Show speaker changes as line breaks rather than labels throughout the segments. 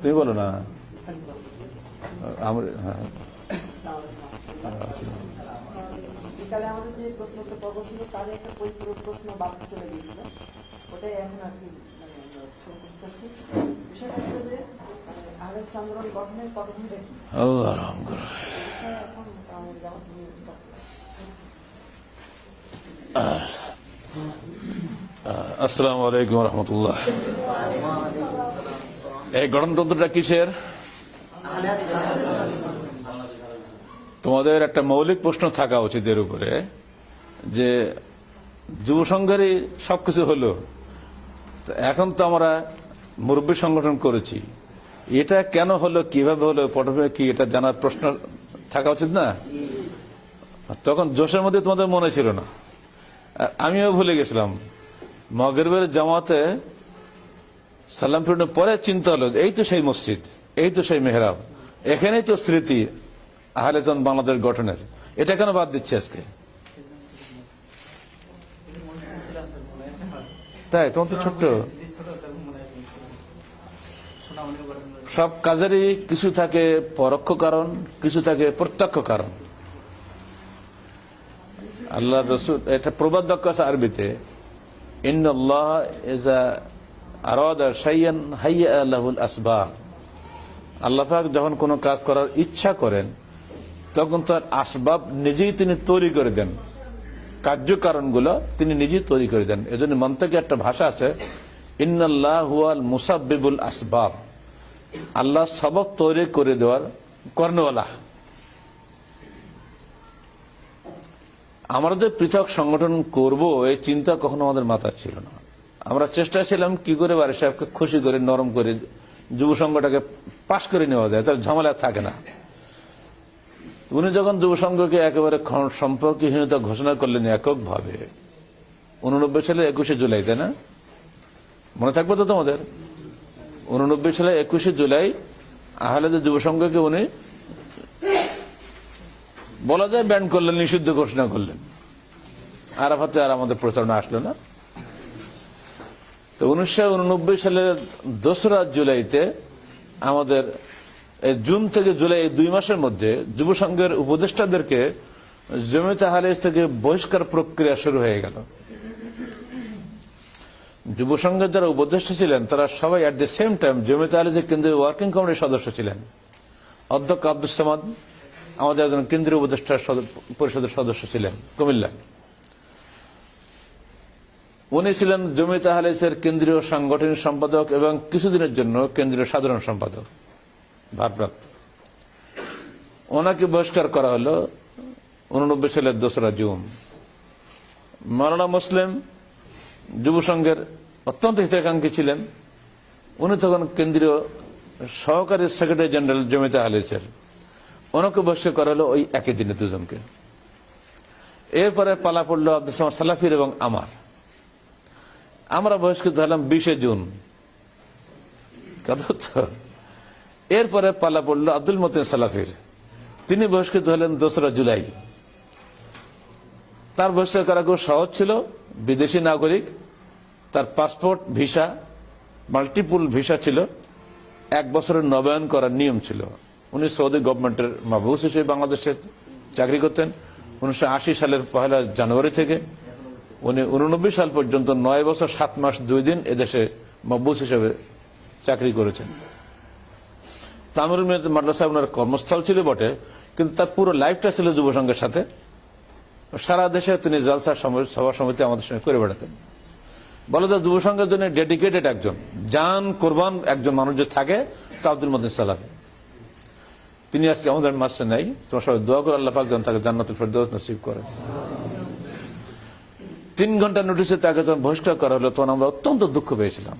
তুমি বলো না। আমার হ্যাঁ,
বিকালে আমাদের যে প্রশ্নটা পর্ব ছিল তার একটা পরিপূরক প্রশ্ন বাদ চলে গিয়েছিল, ওটাই এখন আর কি মানে আমরা বিশ্লেষণ করতে চাচ্ছি। বিষয়টা ছিল যে আহলে আন্দোলন গঠনের পদ্ধতিটা কি,
আল্লাহ রহম করো।
বিষয়ে এখন আমাদের জামাত
আসসালামু আলাইকুম রহমতুল্লাহ। এই গণতন্ত্রটা কিসের? তোমাদের একটা মৌলিক প্রশ্ন থাকা উচিত এর উপরে, যে যুব সংঘেরই সবকিছু হলো, এখন তো আমরা মুরব্বী সংগঠন করেছি, এটা কেন হলো, কিভাবে হলো, পটভূমি কি, এটা জানার প্রশ্ন থাকা উচিত না? তখন জোশের মধ্যে তোমাদের মনে ছিল না, আমিও ভুলে গেছিলাম। মাগরিবের জামাতে সালাম ফিরানোর পরে চিন্তা হলো এই তো সেই মসজিদ, এই তো সেই মেহরাব, এখানেই তো স্মৃতি আহলে চাঁদ বাংলাদেশ গঠনের, এটা কেন বাদ দিচ্ছে আজকে? তাই তোমার তো ছোট্ট, সব কাজেরই কিছু থাকে পরোক্ষ কারণ, কিছু থাকে প্রত্যক্ষ কারণ। আল্লাহ রসুল এটা প্রবাদ বাক্য আছে আরবিতে, ইন্নাল্লাহ ইযা আরাদা শাইআন হাইয়া লাহুল আসবাব। আল্লাহ পাক যখন কোনো কাজ করার ইচ্ছা করেন তখন তার আসবাব নিজেই তিনি তৈরি করে দেন, কার্যকারণগুলো তিনি নিজেই তৈরি করে দেন। এজন্য মন্ত্রকে একটা ভাষা আছে, ইন্নাল্লাহ হুয়াল মুসাব্বিবুল আসবাব। আল্লাহ সবব তৈরি করে দেওয়ার কর্ণওয়ালা। আমরা যে পৃথক সংগঠন করব এই চিন্তা কখনো আমাদের মাথায় ছিল না। আমরা চেষ্টা ছিলাম কি করে বারি সাহেবকে খুশি করে নরম করে যুব সংঘটাকে পাশ করে নেওয়া যায়, তার ঝামেলা থাকে না। উনি যখন যুব সংঘকে একেবারে সম্পর্কহীনতা ঘোষণা করলেন এককভাবে 89 সালে 21 জুলাই, তাই না? মনে থাকবে তো তোমাদের? 89 সালে 21 জুলাই আহলেদের যুব সংঘকে উনি বলা যায় ব্যান করলেন, নিষিদ্ধ ঘোষণা করলেন। আরাফাতে আর আমাদের প্রচারণা আসলো না। তো 1989 সালের 2রা জুলাইতে আমাদের এই জুন থেকে জুলাই এই 2 মাসের মধ্যে যুব সংঘের উপদেষ্টাদেরকে জমিয়তে আহলে হাদিস থেকে বহিষ্কার প্রক্রিয়া শুরু হয়ে গেল। যুব সংঘের যারা উপদেষ্টা ছিলেন তারা সবাই এট দ্য সেম টাইম জমিয়তে আহলে হাদিস কেন্দ্রীয় ওয়ার্কিং কমিটির সদস্য ছিলেন। অধ্যক্ষ আব্দুস সামাদ আমাদের একজন কেন্দ্রীয় উপদেষ্টা পরিষদের সদস্য ছিলেন কুমিল্লা। উনি ছিলেন জমিয়তে আহলে হাদিসের কেন্দ্রীয় সাংগঠনিক সম্পাদক এবং কিছুদিনের জন্য কেন্দ্রীয় সাধারণ সম্পাদক ভারপ্রাপ্ত। ওনাকে বহিষ্কার করা হলো 89 সালের 2রা জুন। মাওলানা মুসলিম যুব সংঘের অত্যন্ত হিতাকাঙ্ক্ষী ছিলেন, উনি তখন কেন্দ্রীয় সহকারী সেক্রেটারি জেনারেল জমিয়তে আহলে হাদিসের। ওনাকে বহিষ্কার করা হলো ওই একই দিনে দুজনকে। এরপরে পালা পড়লো আব্দুল সামাদ সালাফির এবং আমরা বহিষ্কৃত হলাম 20 জুন। এরপরে পালা পড়লো আব্দুল মতিন সালাফির, তিনি বহিষ্কৃত হলেন 2রা জুলাই। তার বহিষ্কার করা খুব সহজ ছিল, বিদেশি নাগরিক, তার পাসপোর্ট ভিসা মাল্টিপল ভিসা ছিল, 1 বছরের নবায়ন করার নিয়ম ছিল। উনি সৌদি গভর্নমেন্টের মাবুস হিসেবে বাংলাদেশে চাকরি করতেন। 1980 সালের 1 জানুয়ারি থেকে উনি 89 সাল পর্যন্ত 9 বছর 7 মাস 2 দিন এদেশে মাবুস হিসেবে চাকরি করেছেন। তামিরুল মিল্লাত মাদ্রাসা ওনার কর্মস্থল ছিল বটে, কিন্তু তার পুরো লাইফটা ছিল যুব সংঘের সাথে। সারা দেশে তিনি জলসা সভা সমিতি আমাদের সঙ্গে করে বেড়াতেন। বলা যায় যুব সংঘের জন্য ডেডিকেটেড একজন, জান কোরবান একজন মানুষ যে থাকে তা আব্দুল মতিন সালাফি। তিনি আজকে আমাদের মাঝে নাই। তোমার সবাই দোয়া করে আল্লাহ পাক যেন তাকে জান্নাতুল ফেরদৌস নসিব করেন। 3 ঘন্টা নোটিশে তাকে যখন বহিষ্কার করা হলো তখন আমরা অত্যন্ত দুঃখ পেয়েছিলাম।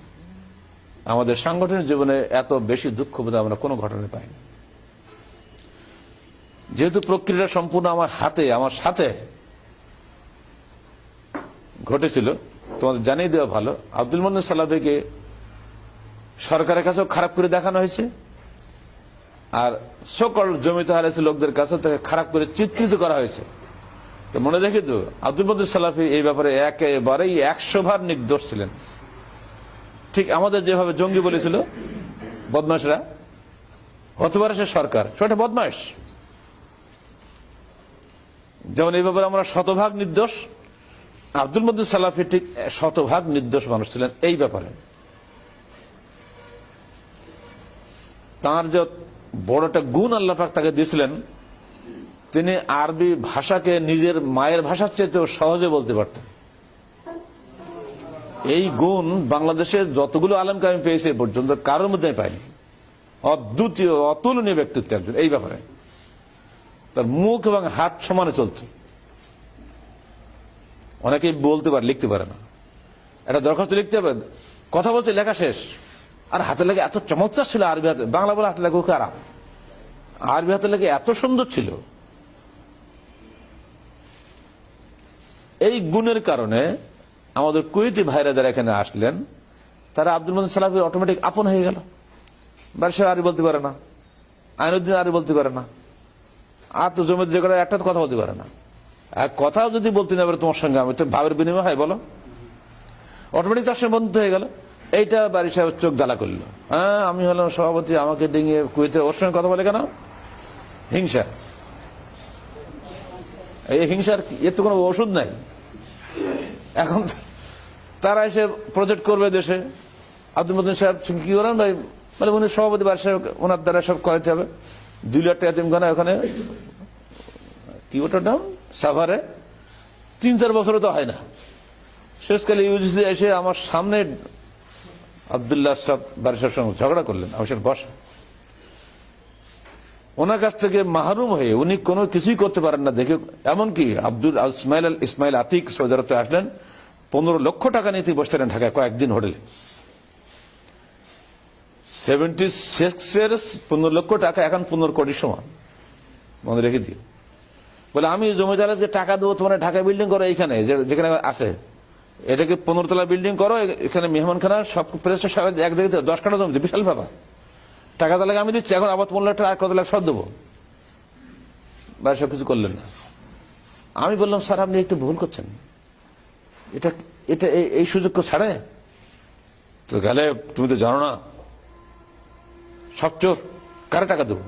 আমাদের সাংগঠনিক জীবনে এত বেশি দুঃখ বোধ আমরা কোনো ঘটনায় পাইনি। যেহেতু প্রক্রিয়াটা সম্পূর্ণ আমার সাথে ঘটেছিল, তোমাদের জানিয়ে দেওয়া ভালো, আব্দুল মতিন সালাফিকে সরকারের কাছেও খারাপ করে দেখানো হয়েছে, আর সকল জমিয়তে আহলে হাদিস লোকদের কাছে তাকে খারাপ করে চিত্রিত করা হয়েছে। তো মনে রেখে তো আব্দুল মতিন সালাফি এই ব্যাপারে একেবারেই 100 বার নির্দোষ ছিলেন। ঠিক আমাদের যেভাবে জঙ্গি বলেছিল বদমাশরা, হতে পারে সে সরকার, সেটা বদমাইশ। যেমন এই ব্যাপারে আমরা শতভাগ নির্দোষ, আব্দুল মতিন সালাফি ঠিক শতভাগ নির্দোষ মানুষ ছিলেন এই ব্যাপারে। তার যে বড় একটা গুণ আল্লাহ পাক তাকে দিয়েছিলেন, তিনি আরবি ভাষাকে নিজের মায়ের ভাষার চেয়েও সহজে বলতে পারতেন। এই গুণ বাংলাদেশের যতগুলো আলেমকে আমি পেয়েছি এ পর্যন্ত কারোর মধ্যে আমি পাইনি। অদ্বিতীয় অতুলনীয় ব্যক্তিত্ব একজন এই ব্যাপারে। তার মুখ এবং হাত সমানে চলত। অনেকেই বলতে পারে, লিখতে পারে না। একটা দরখাস্ত লিখতে হবে, কথা বলছে, লেখা শেষ। আর হাতে লেগে এত চমৎকার ছিল আরবি হাতে, বাংলা বলে হাতে লেগে খারাপ, আরবি হাতে লেগে এত সুন্দর ছিল। এই গুণের কারণে আমাদের কুয়েতি ভাইরা যারা এখানে আসলেন, তারা আব্দুল মতিন সালাফি অটোমেটিক আপন হয়ে গেল। বাদশাহ আরবি বলতে পারে না, আইনুদ্দিন আরবি বলতে পারে না, আর তো জমির যে করে একটা কথা বলতে পারে না। এক কথাও যদি বলতে না পারে তোমার সঙ্গে, আমি তো ভাবের বিনিময় হয় বলো, অটোমেটিক তার সঙ্গে বন্ধু হয়ে গেল। এইটা বাড়ি সাহেব চোখ জ্বালা করলো। হ্যাঁ, আমি হলাম সভাপতি, আমাকে ডিঙিয়ে কুয়েতে ওর সঙ্গে কথা বলে কেন? হিংসা। এই হিংসার এর তো কোনো ওষুধ নাই। এখন তারা এসে প্রজেক্ট করবে দেশে, আব্দুল মতিন সাহেব কি করেন ভাই, মানে উনি সভাপতি, বাড়ি সাহেব ওনার দ্বারা সব করাতে হবে। 2 লাখ টাকা এতিমখানা ওখানে কি ওটার নাম সাভারে 3-4 বছরও তো হয় না। শেষকালে ইউজিসি এসে আমার সামনে আব্দুল্লাহ সাহেব বাড়ি সাহেবের সঙ্গে ঝগড়া করলেন। আমি সেটা বসা, ওনার কাছ থেকে মাহরুম হয়ে উনি কোনো কিছুই করতে পারেন না দেখে, এমনকি ইসমাইল আতিক সৌদি আরবে আসলেন, 15 লক্ষ টাকা নিতে বসতেন ঢাকায় কয়েকদিন হোটেলে। 76-এর 15 লক্ষ টাকা এখন 15 কোটি সমান, মনে রেখে দিও। বলে আমি জমিদারকে টাকা দেবো, তোমরা ঢাকায় বিল্ডিং করো, এইখানে যেখানে আছে এটাকে 15 তলা বিল্ডিং করো, এখানে মেহমানখানা সব প্রেস এক জায়গায় 10 কাঠা জমিতে, বিশাল ব্যাপার। টাকা তাহলে আমি দিচ্ছি, এখন আবার 15 লাখ টাকা আর কত লাখ সব দেবো। বাইরে সব কিছু করলেন না। আমি বললাম, স্যার আপনি একটু ভুল করছেন, এটা এটা এই সুযোগ কেউ ছাড়ে? তো গেলে তুমি তো জানো না, সব চোর, কারে টাকা দেবো,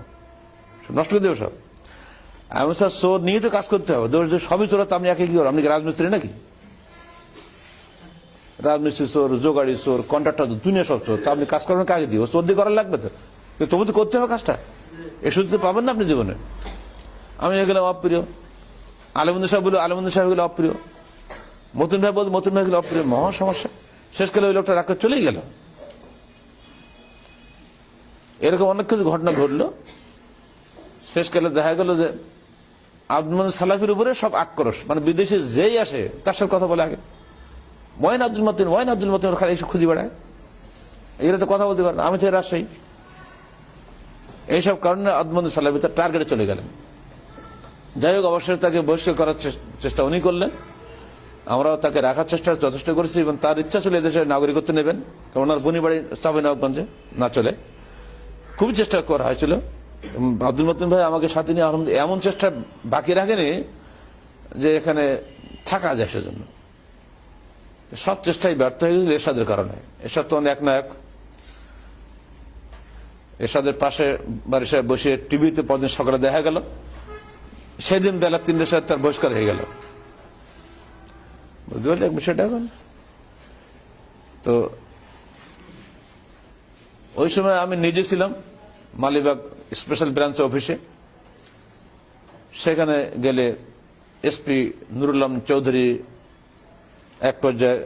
নষ্ট করে দেবো সব। আমি স্যার চোর নিয়ে তো কাজ করতে হবে, সবই চোর, আপনি একে কি করো? আপনি কি রাজমিস্ত্রি নাকি? রাজমিস্ত্রি চোর, জোগাড়ি চোর, কন্ট্রাক্টর, দুনিয়া সব চোর। তা আপনি কাজ করবেন কাকে দিয়ে? চোর দিয়ে করার লাগবে তো, তবু তো করতে হবে কাজটা। এ সুযোগ তো পাবেন না আপনি জীবনে। আমি এগুলো অপ্রিয়, আলমুদ্দিন সাহেব বলে আলমুদ্দিন সাহেব এগুলো অপ্রিয়, মতিন ভাই বলতে মতিন ভাই এগুলো অপ্রিয়। মহা সমস্যা। শেষকালে ওই লোকটা রাগ করে চলেই গেল। এরকম অনেক কিছু ঘটনা ঘটলো। শেষকালে দেখা গেল যে আব্দুল মতিন সালাফির উপরে সব আক্রোশ, মানে বিদেশে যেই আসে তার সাথে কথা বলে আগে, ওয়াইন আব্দুল মতিন, ওয়াইন আব্দুল মতিন, খালি এসে খুঁজে বেড়ায়। এরা তো কথা বলতে পারে না, আমি তো রাজশাহী। এইসব কারণে আব্দুল মতিন সালাফি তার টার্গেটে চলে গেলেন। যাই হোক, অবশ্যই তাকে বহিষ্কার করার চেষ্টা উনি করলেন। আমরাও তাকে রাখার চেষ্টা যথেষ্ট করেছি, এবং তার ইচ্ছা ছিল এদেশে নাগরিকত্ব নেবেন, কারণ ওনার বোনি বাড়ি চাঁপাইনবাবগঞ্জে, না চলে। খুবই চেষ্টা করা হয়েছিল। আব্দুল মতিন ভাই আমাকে সাথে নিয়ে এমন চেষ্টা বাকি রাখেনি যে এখানে থাকা যায় সেজন্য। সব চেষ্টাই ব্যর্থ হয়ে গেছিল এরশাদের কারণে। এরশাদ তো এক নায়ক। এরশাদের পাশে বাড়ি সাহেব বসে টিভিতে পরদিন সকালে দেখা গেল, সেদিন বেলা 3টার সাথে তার বহিষ্কার হয়ে গেল। বুঝতে পারছি বিষয়টা এখন। তো ওই সময় আমি নিজে ছিলাম মালিবাগ স্পেশাল ব্রাঞ্চ অফিসে। সেখানে গেলে এসপি নুরুল আলম চৌধুরী এক পর্যায়ে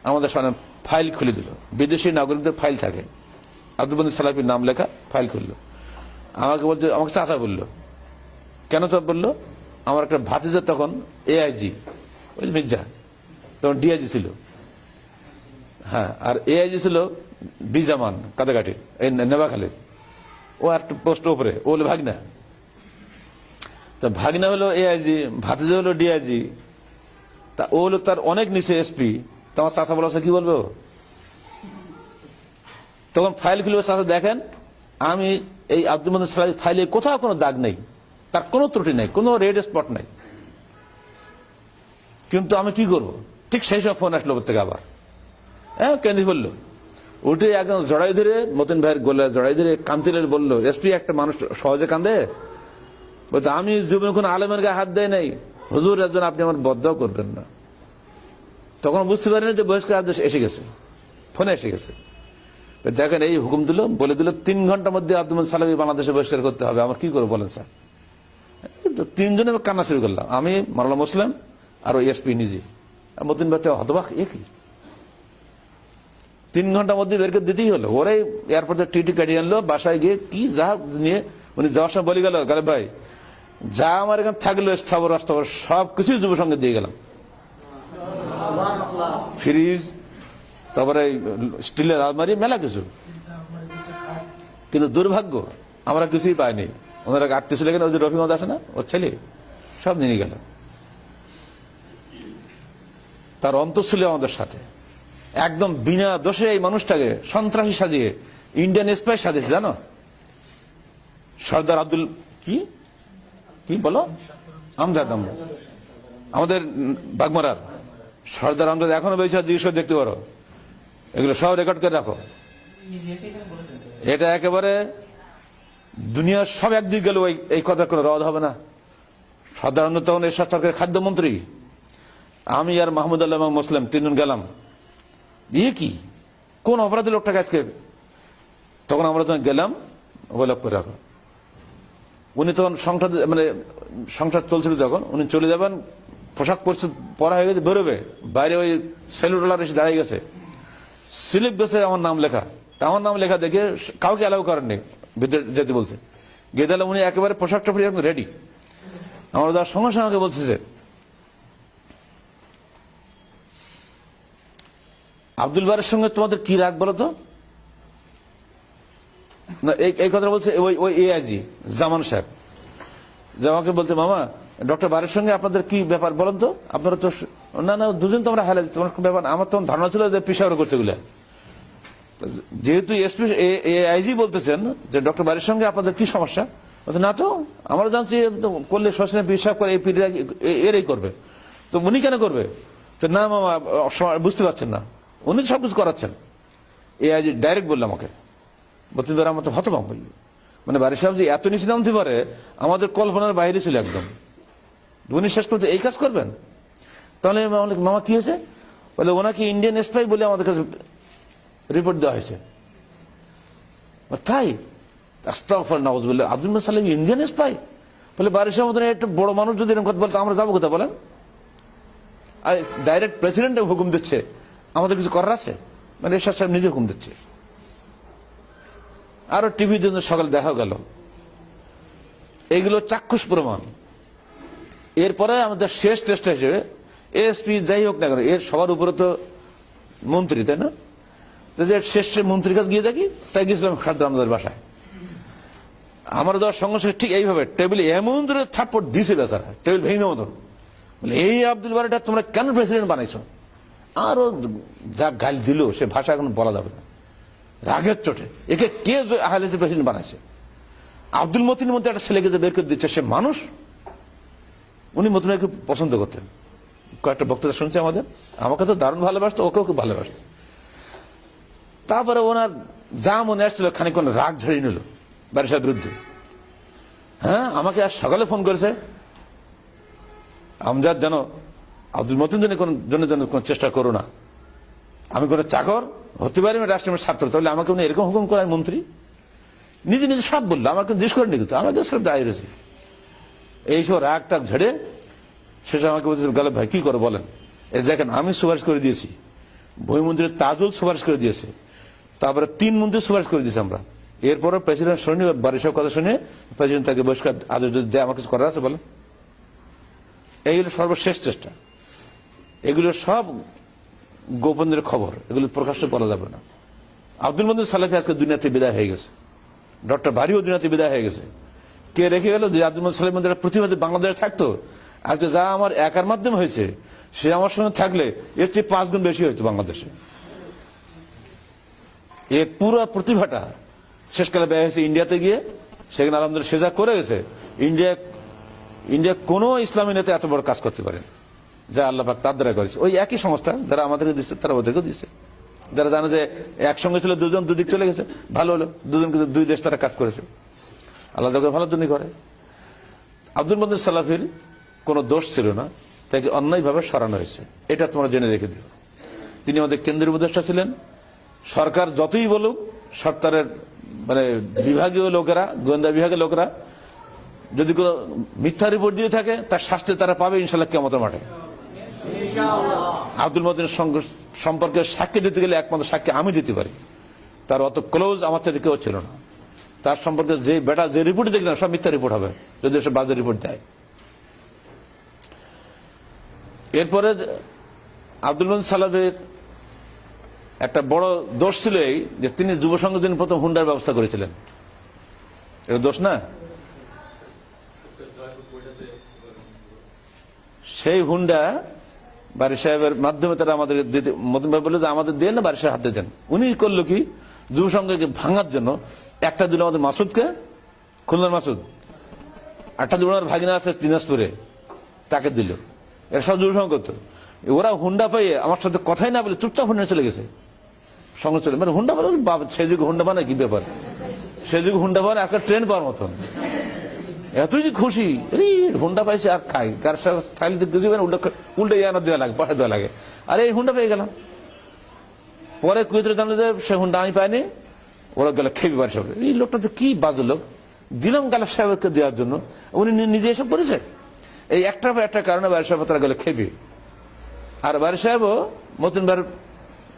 আমাদের সামনে ফাইল খুলে দিল। বিদেশি নাগরিকদের ফাইল থাকে, আব্দুল মতিন সালাফির নাম লেখা ফাইল খুললো। আমাকে বলছে, আমাকে চাচা বললো। কেন চাপ বললো? আমার একটা ভাতিজা তখন এআইজি, ওই মির্জা, তখন ডিআইজি ছিল। হ্যাঁ, আর এআইজি ছিল বিজামান কাদাকাঠির, এই নেবাখালীর। ও একটা পোস্ট উপরে, ও হলো ভাগনা। তা ভাগনা হলো এআইজি, ভাতিজা হলো ডিআইজি, তা ও হলো তার অনেক নিচে এসপি। তোমার চাচা বলা কি বলবো? তখন ফাইল খুলবে, চাচা দেখেন আমি এই আব্দুল মতিন সালাফি ফাইলে কোথাও কোনো দাগ নেই, তার কোনো ত্রুটি নেই, কোনো রেড স্পট নাই, কিন্তু আমি কি করব? ঠিক সেই সময় ফোন আসলো ওর থেকে আবার, হ্যাঁ কেন্দ্রে বললো। উঠে একদম জড়াই ধরে মতিন ভাইয়ের গোলা জড়াই ধরে কান্তিলে বললো, এসপি একটা মানুষ সহজে কান্দে? বলতে আমি জীবনে কোনো আলেমের গায়ে হাত দেয় নাই, হুজুর একজন, আপনি আমার বদদোয়া করবেন না। তখন বুঝতে পারিনি যে বহিষ্কার আদেশ এসে গেছে, ফোনে এসে গেছে। দেখেন এই হুকুম দিল, বলে দিল 3 ঘন্টার মধ্যে আব্দুল মতিন সালামি বাংলাদেশে বহিষ্কার করতে হবে। আমার কি করে বলেন স্যার? তো 3 জনে কান্না শুরু করলাম, আমি, মাওলানা মুসলিম আর ওই এসপি নিজে। মতিন ভাই হতবাক, এ কি 3 ঘন্টার মধ্যে বের করে দিতেই হলো। ওরাই এয়ারপোর্টে টিটি কাটিয়ে আনলো, বাসায় গিয়ে কি যা নিয়ে উনি যাওয়ার সময় বলে গেল, গালেব ভাই যা আমার এখানে থাকলো স্থাবর অস্থাবর সবকিছুই যুব সঙ্গে দিয়ে গেলাম, ফ্রিজ, তারপরে স্টিলের আলমারি, মেলা কিছু। কিন্তু দুর্ভাগ্য আমরা কিছুই পাইনি। ওনারা আত্মীয় ছিল, ওই যে রফিমদ আছে না, ওর ছেলে, সব নিয়ে গেল। তার অন্তর ছিল আমাদের সাথে, একদম বিনা দোষে এই মানুষটাকে সন্ত্রাসী সাজিয়ে ইন্ডিয়ান স্পাই সাজিয়েছে, জানো? সর্দার আব্দুল কি কি বলো, আমজাদ, আমাদের বাগমারার সর্দার আমজাদ এখনো বেশি জিজ্ঞেস করে দেখতে পারো, এগুলো সব রেকর্ড করে রাখো। এটা একেবারে দুনিয়ার সব একদিক গেল, এই কথা কোনো রদ হবে না। সর্দার আমজাদ তখন এরশাদ সরকারের খাদ্যমন্ত্রী, আমি আর মাহমুদ আল্লাহ এবং মুসলিম 3 জন গেলাম। কি কোন অপরাধী লোকটাকে আজকে? তখন আমরা যখন গেলাম, অবলোক করে রাখো। উনি তখন সংসার চলছিল, যখন উনি চলে যাবেন, পোশাক পরা হয়ে গেছে, বেরোবে, বাইরে ওই সেলুলার এসে দাঁড়িয়ে গেছে, স্লিপ গেছে আমার নাম লেখা। আমার নাম লেখা দেখে কাউকে অ্যালাউ করেননি ভিতরে যেতে, বলছে। গিয়ে দিলাম, উনি একেবারে পোশাক টোপড়ি একদম রেডি। আমরা যাওয়ার সঙ্গে সঙ্গে বলছে যে, আব্দুল বারের সঙ্গে তোমাদের কি রাগ বলো তো? না, এই কথা বলছে ওই এআইজি জামান সাহেব, যে আমাকে বলছে, মামা ডক্টর বারের সঙ্গে আপনাদের কি ব্যাপার বলেন তো? আপনারা তো না দুজন তো আমরা হারাই, তোমার ব্যাপার। আমার তখন ধারণা ছিল যে পেশাওয়ার করছে এগুলা। যেহেতু এসপি এআইজি বলতেছেন যে ডক্টর বারের সঙ্গে আপনাদের কি সমস্যা, না তো আমরা জানছি করলে শ্মশানে পেশাব করে, এরাই করবে, তো উনি কেন করবে? তো না মামা, বুঝতে পারছেন না, উনি সবকিছু করাচ্ছেন। এআইজি ডাইরেক্ট বললাম আমাকে, বলতে পারে আমার তো হতবাক ভাই, মানে বাড়ির সাহেব যে এত নিচে নামতে পারে আমাদের কল্পনার বাইরে ছিল একদম। উনি শেষ করতে এই কাজ করবেন? তাহলে মামা কি হয়েছে? বলে ওনাকে ইন্ডিয়ান স্পাই বলে আমাদের কাছে রিপোর্ট দেওয়া হয়েছে। তাই? আস্তাগফিরুল্লাহ, আব্দুল মতিন সালামি ইন্ডিয়ান স্পাই? বলে বাড়ির সাহেব মতন একটা বড় মানুষ যদি এরকম কথা বলতো আমরা যাবো কোথায় বলেন? আর ডাইরেক্ট প্রেসিডেন্ট হুকুম দিচ্ছে, আমাদের কিছু করার আছে? মানে এরশাদ সাহেব নিজে হুকুম দিচ্ছে। আরো টিভি জন্য সকালে দেখা গেল, এগুলো চাক্ষুষ প্রমাণ। এরপরে আমাদের শেষ চেষ্টা হিসেবে এসপি যাই হোক না কেন, এর সবার উপরে তো মন্ত্রী, তাই না? শেষ মন্ত্রীর কাছে গিয়ে দেখি, তাই গেছিলাম সর্দার আমাদের বাসায়। আমরা যাওয়ার সঙ্গে সঙ্গে ঠিক এইভাবে টেবিলে এমন ধরে থাপ্পড় দিছে বেচারা, টেবিল ভেঙে মতন। বলে এই আব্দুল বারেটা তোমরা কেন প্রেসিডেন্ট বানাইছো? আরো যা গাল দিল, সে ভাষা এখন বলা যাবে না, রাগের চোটে। একে কে আহলেসের প্রেসিডেন্ট বানাইছে? আব্দুল মতিনের মধ্যে একটা ছেলেকে যে বের করে দিচ্ছে, সে মানুষ? উনি মতিনকে খুব পছন্দ করতেন, কয়েকটা বক্তৃতা শুনছে আমাদের, আমাকে তো দারুণ ভালোবাসতো, ওকেও খুব ভালোবাসত। তারপরে ওনার যা মনে আসছিল খানিকক্ষণ রাগ ঝাড়িয়ে নিল বারিশ সাহেবের বিরুদ্ধে। হ্যাঁ, আমাকে আজ সকালে ফোন করেছে, আমজাদ জানো আব্দুল মতিন জন্য কোন চেষ্টা করো না, আমি কোন চাকর হতে পারি, আমি রাষ্ট্রের ছাত্র, তাহলে আমাকে উনি এরকম হুকুম করায় মন্ত্রী? নিজে নিজে সব বললো, আমাকে জিজ্ঞেস করেনি, কিন্তু আমাকে সব দাঁড়িয়ে রয়েছে। এইসব রাগ টাগ ঝেড়ে শেষে আমাকে বলছে, গালেব ভাই কি করো বলেন? এই দেখেন আমি সুপারিশ করে দিয়েছি, ভূমিমন্ত্রী তাজুল সুপারিশ করে দিয়েছে, তারপরে 3 মন্ত্রী সুপারিশ করে দিয়েছি আমরা। এরপরে প্রেসিডেন্ট শুনে, বারিশ সাহেব কথা শুনে প্রেসিডেন্ট তাকে বহিষ্কার আদেশ যদি দেয়, আমার কিছু করার আছে বলেন? এইগুলো সর্বশেষ চেষ্টা, এগুলো সব গোপনের খবর, এগুলো প্রকাশ্য করা যাবে না। আব্দুল মতিন সালাফি আজকে দুনিয়াতে বিদায় হয়ে গেছে, ডক্টর বারিও দুনিয়াতে বিদায় হয়ে গেছে। কে রেখে গেল? যে আব্দুল মতিন সালাফির মধ্যে প্রতিবাদী বাংলাদেশে থাকতো, আজকে যা আমার একার মাধ্যমে হয়েছে, সে আমার সঙ্গে থাকলে এর চেয়ে 5 গুণ বেশি হইতো বাংলাদেশে। এর পুরো প্রতিভাটা শেষকালে ব্যয় হয়েছে ইন্ডিয়াতে গিয়ে, সেখানে আলহামদুলিল্লাহ সেজা করে গেছে। ইন্ডিয়া কোনো ইসলামী নেতা এত বড় কাজ করতে পারে যা আল্লাহ পাক তার দ্বারা করেছে। ওই একই সংস্থা যারা আমাদেরকে দিচ্ছে, তারা ওদেরকেও দিচ্ছে। যারা জানে যে একসঙ্গে ছিল দুজন দুদিক চলে গেছে, ভালো হলো, দুজন কিন্তু দুই দেশ তারা কাজ করেছে, আল্লাহ তাকে ভালোর জন্যই করে। আব্দুল মতিন সালাফির কোনো দোষ ছিল না, তাকে অন্যায়ভাবে সরানো হয়েছে, এটা তোমরা জেনে রেখে দিও। তিনি আমাদের কেন্দ্রীয় উপদেষ্টা ছিলেন। সরকার যতই বলুক, সরকারের মানে বিভাগীয় লোকেরা, গোয়েন্দা বিভাগের লোকেরা যদি কোনো মিথ্যা রিপোর্ট দিয়ে থাকে, তার শাস্তি তারা পাবে ইনশাল্লাহ কিয়ামতের মাঠে। আব্দুল মতিনের সম্পর্কে সাক্ষী দিতে গেলে একমাত্র সাক্ষী আমি দিতে পারি, তার অত ক্লোজ আমার সাথে কেউ ছিল না। তার সম্পর্কে যে বেটা যে রিপোর্ট দেখলেন সব মিথ্যা রিপোর্ট হবে যদি এসব বাজে রিপোর্ট দেয়। এরপরে আব্দুল মতিন সালাফির একটা বড় দোষ ছিল এই যে তিনি যুব সংগঠনের প্রথম হুন্ডার ব্যবস্থা করেছিলেন। এটা দোষ না? সেই হুন্ডা বারি সাহেবের মাধ্যমে তারা আমাদের দিতে, মতিন ভাই বললো যে আমাদের দেন না, বারি সাহেব হাতে দেন। উনি করলো কি, যুব সংঘকে ভাঙার জন্য একটা দিল আমাদের মাসুদকে, খুলনার মাসুদ, একটা দিল ওনার ভাগিনা আছে দিনাজপুরে, তাকে দিল। এটা সব যুব সংঘ করতো। ওরা হুন্ডা পাইয়ে আমার সাথে কথাই না বলে চুপচাপ হুন্ডা চলে গেছে, সঙ্গে চলে, মানে হুন্ডা বানানো, সে যুগে হুন্ডা বানায় কি ব্যাপার, সে যুগে হুন্ডা বানায় আজকাল ট্রেন পাওয়ার মতন। এতই যে খুশি, হুন্ডা পাইছে আর খাই, কার খাইলে কিছু উল্টে ইয়ানা দেওয়া লাগে, পাশে দেওয়া লাগে, আর এই হুন্ডা পেয়ে গেলাম। পরে কুয়েতের জানলো যে সে হুন্ডা আমি পাইনি, ওরা গেল খেবি বাড়ি সাহেব। এই লোকটা তো কি বাজে লোক, দিলাম গালা সাহেবকে দেওয়ার জন্য, উনি নিজে এসব করেছে। এই একটা কারণে বাড়ি সাহেব তারা গেল খেবি। আর বাড়ি সাহেবও মতিন ভাইয়ের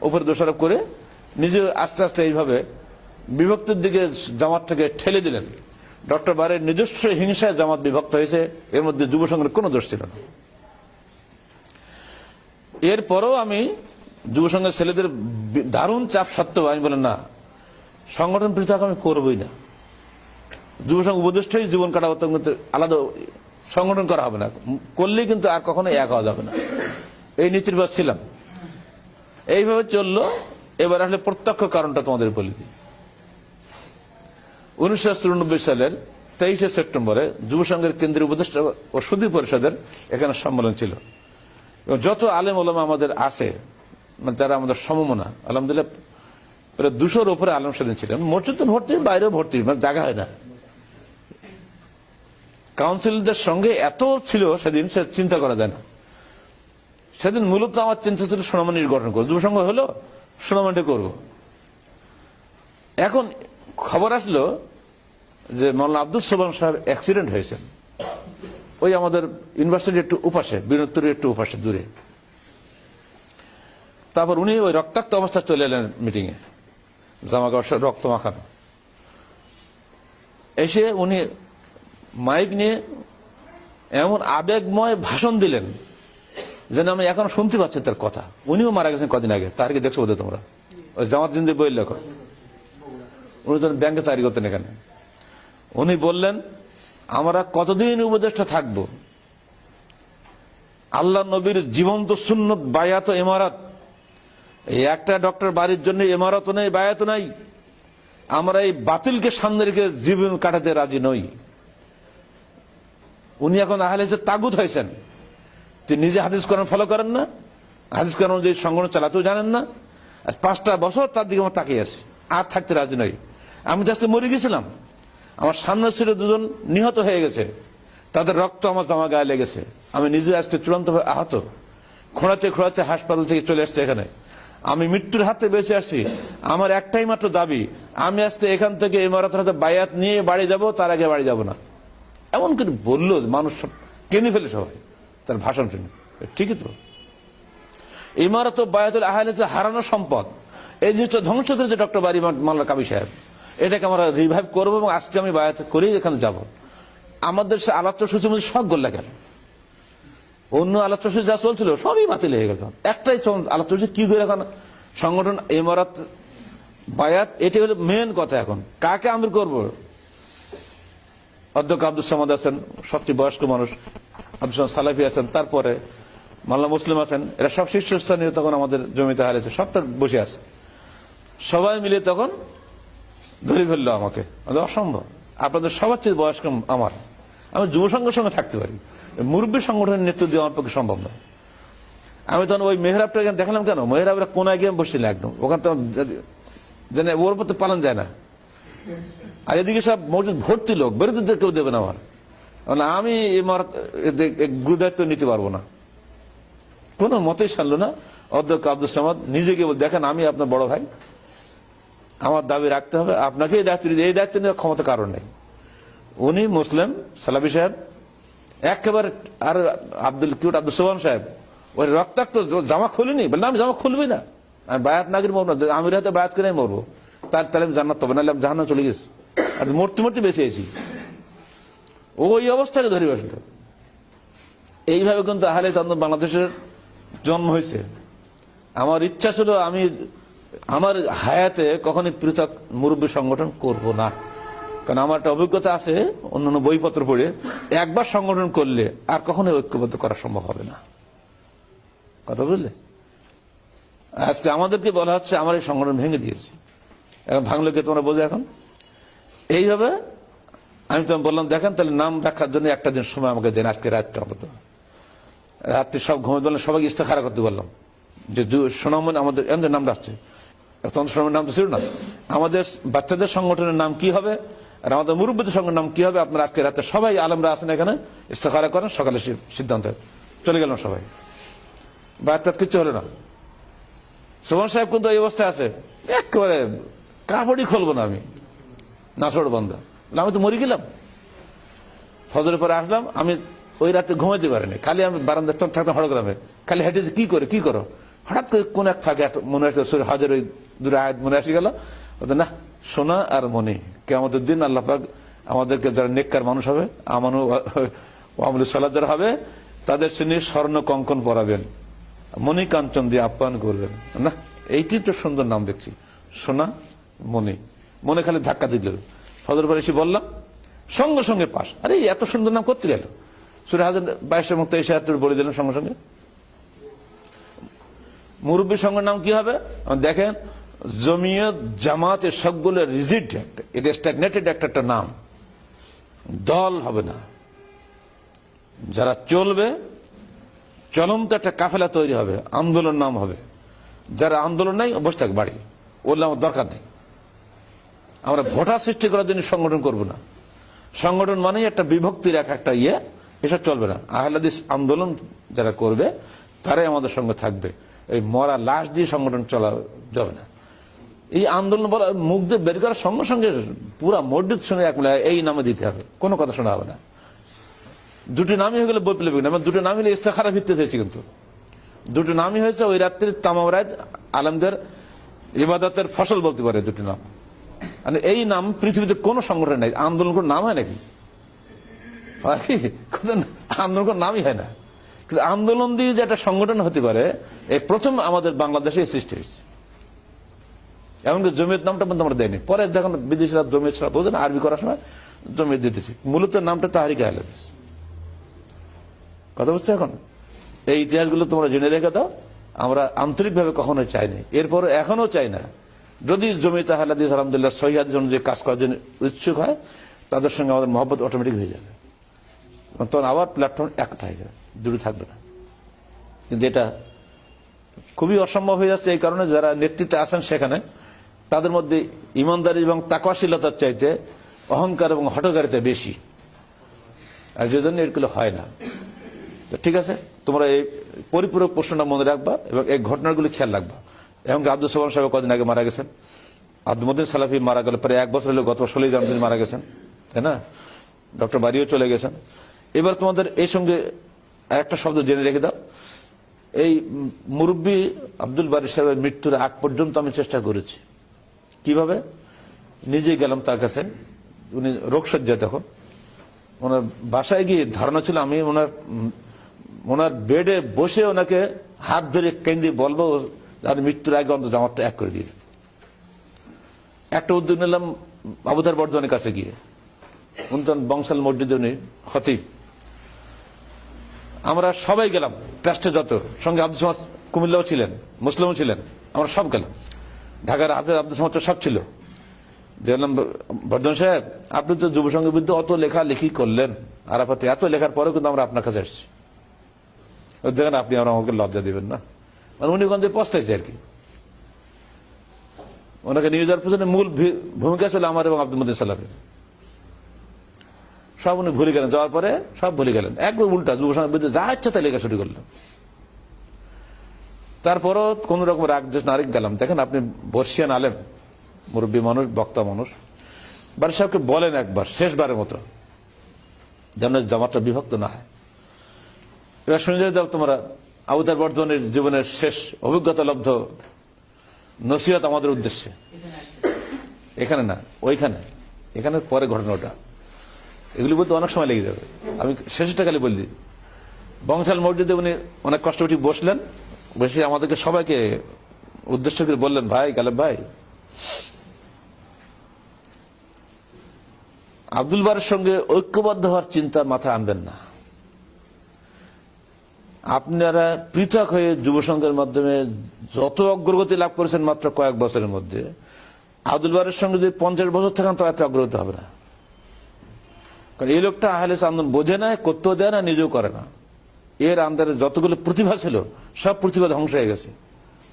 উপরে দোষারোপ করে নিজে আস্তে আস্তে এইভাবে বিভক্তির দিকে জামাতটাকে ঠেলে দিলেন। ডক্টর বারের নিজস্ব হিংসায় জামাত বিভক্ত হয়েছে, এর মধ্যে যুব সংঘের কোনো দোষ ছিল না। এরপরও আমি যুব সংঘের ছেলেদের দারুণ চাপ সত্ত্বেও আমি বলেন না, সংগঠন পৃথক আমি করবই না, যুব সংঘ উপদেষ্টাই জীবন কাটাবো, কিন্তু আলাদা সংগঠন করা হবে না, করলেই কিন্তু আর কখনো এক হওয়া যাবে না, এই নীতির বাস ছিলাম। এইভাবে চললো। এবার আসলে প্রত্যক্ষ কারণটা তোমাদের বলে দিই। 1994 সালের 23 সেপ্টেম্বরে যুব সংঘের কেন্দ্রীয় উপদেষ্টা ও সুধী পরিষদের এখানে সম্মেলন ছিল, এবং যত আলেম ওলামা আমাদের আছে, যারা আমাদের সমমনা, আলহামদুলিল্লাহ প্রায় 200-র উপরে আলেম সেদিন ছিলেন। মসজিদ তো ভর্তি, বাইরেও ভর্তি, মানে জায়গা হয় না। কাউন্সিলরদের সঙ্গে এত ছিল সেদিন, সে চিন্তা করা যায় না। সেদিন মূলত আমার চিন্তা ছিল সুনামনির গঠন করবো, যুব সংঘ হলো সুনামনি করবো। এখন খবর আসলো যে মাওলানা আব্দুল সোবহান সাহেব অ্যাক্সিডেন্ট হয়েছেন, ওই আমাদের ইউনিভার্সিটির একটু উপাসে, বিনোদপুরের একটু উপাসে দূরে। তারপর উনি ওই রক্তাক্ত অবস্থা চলে এলেন মিটিং এ, জামা কাপড় রক্ত মাখানো। এসে উনি মাইক নিয়ে এমন আবেগময় ভাষণ দিলেন যেন আমি এখন শুনতে পাচ্ছি তার কথা। উনিও মারা গেছেন কদিন আগে, তার কি দেখছো বোধহয় তোমরা, ওই জামাত জিন্দি বইয়ের লেখক। উনি তো ব্যাংকে চাকরি করতেন এখানে। উনি বললেন, আমরা কতদিন উপদেষ্টা থাকবো, আল্লাহ নবীর জীবন্ত সুন্নত বায়াত ইমারত, এই একটা ডক্টর বাড়ির জন্য ইমারত নেই, বায়াত নাই। আমরা এই বাতিলকে সামনে রেখে জীবন কাটাতে রাজি নই। উনি এখন আহলে হাদিসের তাগুত হয়েছেন, তিনি নিজে হাদিস কোরআন ফলো করেন না, হাদিস কোরআন অনুযায়ী সংগঠন চালাতেও জানেন না। আজ 5টা বছর তার দিকে আমার তাকিয়ে আছি, আর থাকতে রাজি নই। আমি তো আজকে মরে গেছিলাম, আমার সামনে ছিল 2জন নিহত হয়ে গেছে, তাদের রক্ত আমার জামা গায়ে লেগেছে। আমি নিজে আজকে চূড়ান্তভাবে আহত, খোঁড়াতে খোঁড়াতে হাসপাতাল থেকে চলে আসছে এখানে। আমি মৃত্যুর হাতে বেঁচে আসছি। আমার একটাই মাত্র দাবি, আমি আজকে এখান থেকে ইমারতের হাতে বায়াত নিয়ে বাড়ি যাব, তার আগে বাড়ি যাব না। এমন করে বললো, মানুষ কেঁদে ফেলে সবাই তার ভাষণ শুনে। ঠিকই তো, ইমারত বায়াতুল আহলে হারানো সম্পদ, এই জিনিসটা ধ্বংস করেছে ডক্টর বারি মাওলানা কাবি সাহেব। এটাকে আমরা রিভাইভ করবো, এবং আজকে আমি বায়াত করেই এখানে যাব। আমাদের সে আলোচ্য সূচির মধ্যে সব গোল্লা গেল, অন্য আলোচ্য সূচি যা চলছিল সবই বাতিল হয়ে গেল। একটাই আলোচ্য সূচি কি করে এখন সংগঠন ইমারত বায়াত, এটি হলো মেন কথা। এখন কাকে আমির করবো? অধ্যক্ষ আব্দুল সামাদ আছেন, সবচেয়ে বয়স্ক মানুষ, আব্দুল সামাদ সালাফি আছেন, তারপরে মাওলানা মুসলিম আছেন, এরা সব শীর্ষস্থানীয় তখন আমাদের জমিতে হারিয়েছে, সব তার বসে আছে। সবাই মিলে তখন ধরে ফেললো আমাকে, অসম্ভব, আপনাদের সবার চেয়ে বয়স্ক আমার, আমি যুব সংঘের সঙ্গে থাকতে পারি, মুরব্বী সংগঠনের নেতৃত্ব দেওয়া আমার পক্ষে সম্ভব নয়। আমি তখন ওই মেহরাবটা দেখালাম, কেন মেহরাবের কোনায় গিয়ে বসছিল একদম, ওখান তো ওর উপর তো পালন যায় না। আর এদিকে সব মসজিদ ভর্তি লোক, বেরোতে কেউ দেবে না আমার, আমি গুরু দায়িত্ব নিতে পারবো না। কোন মতেই শানলো না। অধ্যক্ষ আব্দুল সামাদ নিজেকে বল, দেখেন আমি আপনার বড় ভাই, আমার দাবি রাখতে হবে, আপনাকে এই দায়িত্ব দিতে, এই দায়িত্ব নেওয়ার ক্ষমতা কারণ নেই। উনি মুসলিম সালাফি সাহেব একেবারে, আর আব্দুল সোহান সাহেব ওই রক্তাক্ত জামা খুলিনি, বললাম আমি জামা খুলবি না, আমি বায়াত নাগির মরবো না, আমির হাতে বায়াত করে মরবো, তাহলে আমি জান্নাত পাবো, নাহলে আমি জাহান্নামে চলে গেছি, আর মরতে মরতে বেঁচে আছি। ওই অবস্থাকে ধরে বসলো। এইভাবে কিন্তু আহলে তাওহীদ বাংলাদেশের জন্ম হয়েছে। আমার ইচ্ছা ছিল আমি আমার হায়াতে কখনই পৃথক মুরব্বী সংগঠন করব না, কারণ আমার একটা অভিজ্ঞতা আছে অন্যান্য বইপত্র পড়ে, একবার সংগঠন করলে আর কখনোই ঐক্যবদ্ধ করা সম্ভব হবে না। কথা বুঝলে? আজকে আমাদেরকে বলা হচ্ছে আমার এই সংগঠন ভেঙে দিয়েছি, এখন ভাঙলে কে তোমরা বোঝো? এখন এইভাবে আমি তো বললাম, দেখেন তাহলে নাম রাখার জন্য একটা দিন সময় আমাকে দেন, আজকে রাতটা মতো, রাত্রি সব ঘুমাতে বললাম, সবাইকে ইস্তেখারা করতে বললাম যে সোনামণি আমাদের এমন নাম রাখছে, তখন সোনামণির নাম তো ছিল না, আমাদের বাচ্চাদের সংগঠনের নাম কি হবে আর আমাদের মুরব্বীদের সংগঠনের নাম কি হবে, আপনারা আজকে রাতে সবাই আলেমরা আছেন এখানে ইস্তেখারা করেন, সকালে সিদ্ধান্ত। চলে গেলাম সবাই, বাচ্চা কিচ্ছু হলো না। সোহান সাহেব কিন্তু এই অবস্থায় আছে, একেবারে কাপড়ই খুলবো না আমি, নাছড় বন্ধ, আমি তো মরে গেলাম। ফজরের পরে আসলাম, আমি ওই রাতে ঘুমাইতে পারিনি, খালি আমি বারান্দায় থাকতাম হড়গ্রামে, খালি হেঁটেছি কি করো, হঠাৎ করে কোন এক ফাঁকে মনে আসলো হাজার ওই দূরে আয়াত মনে আসি গেল, না সোনা আর মনি কিয়ামতের দিন আল্লাহ পাক আমাদেরকে যারা নেককার মানুষ হবে, আমানু আমলু সালাত যারা হবে, তাদের শ্রেণীর স্বর্ণ কঙ্কন পরাবেন, মনি কাঞ্চন দিয়ে আপ্যায়ন করবেন। না এইটি তো সুন্দর নাম দেখছি, সোনা মনি, মনে খালি ধাক্কা দিল। ফজর পরে এসে বললাম, সঙ্গে সঙ্গে পাস। আরে এত সুন্দর নাম করতে গেল, সূরা হাজর 22-এর মতো এসে বলে দিলেন সঙ্গে সঙ্গে। মুরব্বী সংঘের নাম কি হবে দেখেন, জমিয়ত জামাতের সবগুলো রিজিড, এটা স্ট্যাগনেটেড একটা নাম, দল হবে না, যারা চলবে চলন্ত একটা কাফেলা তৈরি হবে, আন্দোলন নাম হবে। যারা আন্দোলন নাই বসে থাক বাড়ি, ওর আমার দরকার নেই। আমরা ভোটার সৃষ্টি করার জন্য সংগঠন করব না। সংগঠন মানেই একটা বিভক্তির একটা এসব চলবে না। আহলে হাদিস আন্দোলন যারা করবে তারাই আমাদের সঙ্গে থাকবে, এই মরা লাশ দিয়ে সংগঠন চলা যাবে না। এই আন্দোলন বলা মুখ দিয়ে বের করার সঙ্গে সঙ্গে পুরা মসজিদ শুনে এক এই নামে দিতে হবে, কোনো কথা শোনা হবে না। দুটি নামই হয়ে গেলে বৈপ্লবিক নাম, দুটো নামই হলে ইস্তেখারা ভিত্তিতে হয়েছে, কিন্তু দুটো নামই হয়েছে ওই রাত্রির তামাম রাত আলেমদের ইবাদতের ফসল বলতে পারে দুটি নাম। মানে এই নাম পৃথিবীতে কোন সংগঠন নাই, আন্দোলন কোন নাম হয় নাকি? আন্দোলন কোন নামই হয় না, কিন্তু আন্দোলন দিয়ে যে একটা সংগঠন হতে পারে এই প্রথম আমাদের বাংলাদেশে সৃষ্টি হয়েছে। এমনকি জমিয়ত নামটা কিন্তু আমরা দেয়নি, পরে দেখুন বিদেশিরা জমিয়ত ছাড়া বোঝে না, আরবি করার সময় জমিয়ত দিতেছি, মূলত নামটা তাহরিক আহলে হাদিস। কথা বুঝছো? এখন এই ইতিহাসগুলো তোমরা জেনে রেখে দাও, আমরা আন্তরিকভাবে কখনো চাইনি, এরপর এখনো চাই না। যদি জমিয়ত আহলে হাদিস আলহামদুলিল্লাহ সহিহ হাদিস অনুযায়ী কাজ করার জন্য ইচ্ছুক হয়, তাদের সঙ্গে আমাদের মহব্বত অটোমেটিক হয়ে যাবে, তখন আবার প্ল্যাটফর্ম একটা হয়ে যাবে, দূরে থাকবে না। কিন্তু এটা খুবই অসম্ভব হয়ে যাচ্ছে এই কারণে যারা নেতৃত্বে আছেন সেখানে তাদের মধ্যে ইমানদারি এবং তাকওয়াশীলতার চাইতে অহংকার এবং হঠকারিতা বেশি, আর যে জন্য এগুলো হয় না। তো ঠিক আছে, তোমরা এই পরিপূরক প্রশ্নটা মনে রাখবা এবং এই ঘটনাগুলি খেয়াল রাখবা। এমনকি আব্দুল সোহান সাহেব কদিন আগে মারা গেছেন, আব্দুল মতিন সালাফি মারা গেল প্রায় 1 বছর হলো, গত 16 জানুয়ারি মারা গেছেন, তাই না? ডক্টর বাড়িও চলে গেছেন। এবার তোমাদের এই সঙ্গে একটা শব্দ জেনে রেখে দাও, এই মুরব্বী আব্দুল বারী সাহেবের মৃত্যুর আগ পর্যন্ত আমি চেষ্টা করেছি। কিভাবে? নিজে গেলাম তার কাছে, উনি রোগশয্যায়, তখন ওনার বাসায় গিয়ে ধারণা ছিল আমি ওনার বেডে বসে ওনাকে হাত ধরে কেন্দ্রে বলবো আর মৃত্যুর আগে অন্তত জামাতটা এক করে দিয়ে। একটা উদ্যোগ নিলাম আবুধার বর্ধমানের কাছে গিয়ে, উনি তখন বংশাল মসজিদে উনি খতিব, আমরা সবাই গেলাম ট্রাস্টে, যত সঙ্গে আব্দুল সামাদ কুমিল্লাও ছিলেন, মুসলিমও ছিলেন, আমরা সব গেলাম, ঢাকার আব্দুল সামাদ সব ছিল। দেখলাম বর্ধমান সাহেব আপনি তো যুব সংঘের বিরুদ্ধে অত লেখালেখি করলেন, আরাফাতে এত লেখার পরেও কিন্তু আমরা আপনার কাছে এসেছি, দেখেন আপনি আমাকে লজ্জা দিবেন না, মানে উনি গঞ্জে পস্তাইছে আর কি। ওনাকে নিয়ে যাওয়ার পিছনে মূল ভূমিকা ছিল আমার এবং আব্দুল মতিন সালামের। সব উনি ভুলে গেলেন, যাওয়ার পরে সব ভুলে গেলেন, একবার উল্টা যুব সংঘের বিরুদ্ধে যা ইচ্ছা তাই লেখা শুরু করলেন। তারপরও কোন রকম রাগ দেশ নারিক গেলাম। দেখেন আপনি বর্ষিয়ান আলেম, মুরব্বী মানুষ, বক্তা মানুষ, বাড়ি সাহেবকে বলেন একবার শেষবারের মতো যেন জামাতটা বিভক্ত না হয়। এবার শুনে যাও তোমরা আবুতার বর্ধমানের জীবনের শেষ অভিজ্ঞতা লব্ধ নসিহত আমাদের উদ্দেশ্যে। এখানে না, ওইখানে, এখানে পরে ঘটনাটা, এগুলি বলতে অনেক সময় লেগে যাবে। আমি শেষটা খালি বলি, বংশাল মসজিদে উনি অনেক কষ্ট উঠে বসলেন, বসে আমাদেরকে সবাইকে উদ্দেশ্য করে বললেন, ভাই গালেব ভাই, আব্দুল বারের সঙ্গে ঐক্যবদ্ধ হওয়ার চিন্তা মাথায় আনবেন না। আপনারা পৃথক হয়ে যুব সংঘের মাধ্যমে যত অগ্রগতি লাভ করেছেন মাত্র কয়েক বছরের মধ্যে, আব্দুল বারের সঙ্গে যদি 50 বছর থাকেন তো এত অগ্রগতি হবে না। কারণ এই লোকটা আহলে আন্দোলন বোঝে না, করতেও দেয় না, নিজেও করে না। এর আন্দারে যতগুলো প্রতিভা ছিল সব প্রতিভা ধ্বংস হয়ে গেছে।